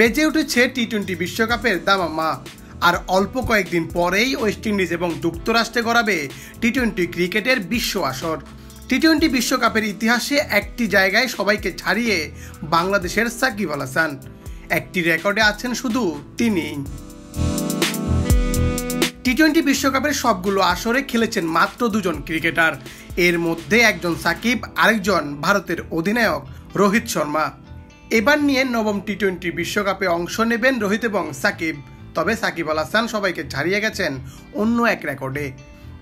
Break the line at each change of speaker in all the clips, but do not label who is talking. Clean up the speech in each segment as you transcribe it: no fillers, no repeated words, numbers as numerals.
বেজে উঠেছে টি-20 বিশ্বকাপের দামামা। আর অল্প কয়েকদিন পরেই ওয়েস্ট ইন্ডিজ এবং যুক্তরাষ্ট্রে গড়াবে টি-20 ক্রিকেটের বিশ্ব আসর। টি-20 বিশ্বকাপের ইতিহাসে একটি জায়গায় সবাইকে ছাড়িয়ে বাংলাদেশের সাকিব আল হাসান। একটি রেকর্ডে আছেন শুধু তিনিই। টি-20 বিশ্বকাপের সবগুলো আসরে খেলেছেন মাত্র দুজন ক্রিকেটার। এর মধ্যে একজন সাকিব, আরেকজন ভারতের অধিনায়ক রোহিত শর্মা। এবার নিয়ে নবম টি-20 বিশ্বকাপে অংশ নেবেন রোহিত এবং সাকিব। তবে সাকিব আল হাসান সবাইকে ছাড়িয়ে গেছেন অন্য এক রেকর্ডে।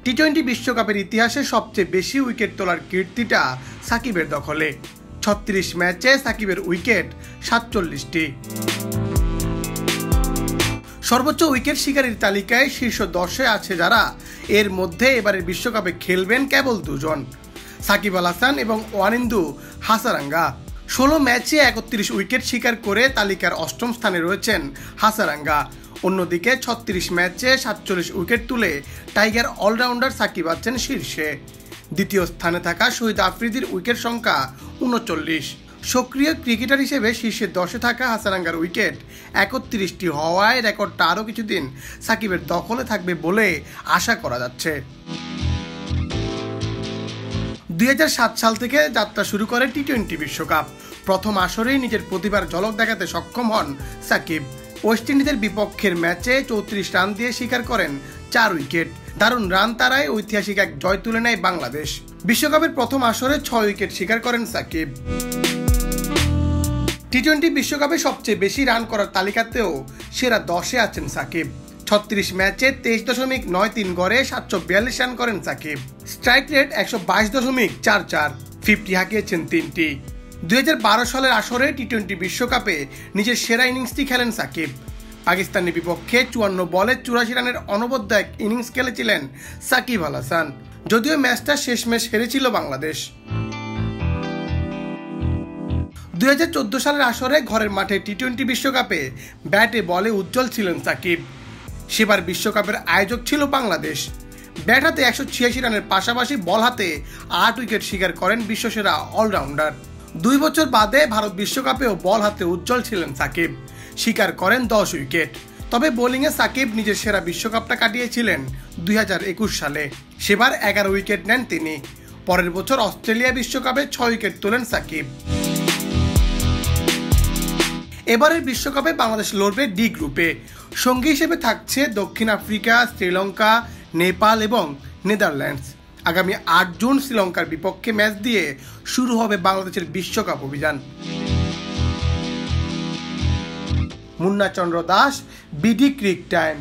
টি-20 বিশ্বকাপের ইতিহাসে সবচেয়ে বেশি উইকেট তোলার কীর্তিটা সাকিবের দখলে। 36 ম্যাচে সাকিবের উইকেট 47টি। সর্বোচ্চ উইকেট শিকারীর তালিকায় শীর্ষ 10-এ আছে যারা। এর মধ্যে এবারের বিশ্বকাপে খেলবেন কেবল দুজন, সাকিব আল হাসান এবং ওয়ানিন্দু হাসারাঙ্গা। 16 ম্যাচে 31 উইকেট শিকার করে তালিকার 8ম স্থানে রয়েছেন হাসারাঙ্গা। অন্যদিকে 36 ম্যাচে 47 উইকেট তুলে টাইগার অলরাউন্ডার সাকিব আছেন শীর্ষে। দ্বিতীয় স্থানে থাকা শহীদ আফ্রিদির উইকেট সংখ্যা 39। সক্রিয় ক্রিকেটার হিসেবে শীর্ষে 10-এ থাকা হাসারাঙ্গার উইকেট 31টি হওয়ায় রেকর্ডটা আরও কিছুদিন সাকিবের দখলে থাকবে বলে আশা করা যাচ্ছে। 2007 সাল থেকে যাত্রা শুরু করে টি-20 বিশ্বকাপ। প্রথম আসরেই নিজের প্রতিভার ঝলক দেখাতে সক্ষম হন সাকিব। ওয়েস্ট ইন্ডিজের বিপক্ষের ম্যাচে 34 রান দিয়ে শিকার করেন 4 উইকেট। দারুণ রান তারায় ঐতিহাসিক এক জয় তুলে নেয় বাংলাদেশ। বিশ্বকাপের প্রথম আসরে 6 উইকেট শিকার করেন সাকিব। টি-20 বিশ্বকাপে সবচেয়ে বেশি রান করার তালিকাতেও সেরা 10-এ আছেন সাকিব। 36 ম্যাচে 23.93 গড়ে 742 রান করেন সাকিব। স্ট্রাইক রেট 122.44, 50 হাঁকিয়েছেন 3টি। 2012 সালের আসরে টি-20 বিশ্বকাপে নিজের সেরা ইনিংসটি খেলেন সাকিব। পাকিস্তানের বিপক্ষে 54 বলে 84 রানের অনবদ্য এক ইনিংস খেলেছিলেন সাকিব আল হাসান। যদিও ম্যাচটা শেষমেশ হেরেছিল বাংলাদেশ। 2014 সালের আসরে ঘরের মাঠে টি-20 বিশ্বকাপে ব্যাটে বলে উজ্জ্বল ছিলেন সাকিব। সেবার বিশ্বকাপের আয়োজক ছিল বাংলাদেশ। ব্যাট হাতে 186 রানের পাশাপাশি বল হাতে 8 উইকেট শিকার করেন বিশ্বসেরা অলরাউন্ডার। 2 বছর বাদে ভারত বিশ্বকাপেও বল হাতে উজ্জ্বল ছিলেন সাকিব, শিকার করেন 10 উইকেট। তবে বোলিংয়ে সাকিব নিজের সেরা বিশ্বকাপটা কাটিয়েছিলেন 2021 সালে। সেবার 11 উইকেট নেন তিনি। পরের বছর অস্ট্রেলিয়া বিশ্বকাপে 6 উইকেট তোলেন সাকিব। এবারের বিশ্বকাপে বাংলাদেশ লড়বে ডি গ্রুপে। সঙ্গী হিসেবে থাকছে দক্ষিণ আফ্রিকা, শ্রীলঙ্কা, নেপাল এবং নেদারল্যান্ডস। আগামী 8 জুন শ্রীলঙ্কার বিপক্ষে ম্যাচ দিয়ে শুরু হবে বাংলাদেশের বিশ্বকাপ অভিযান। Munna Chandra Das, BD ক্রিক time.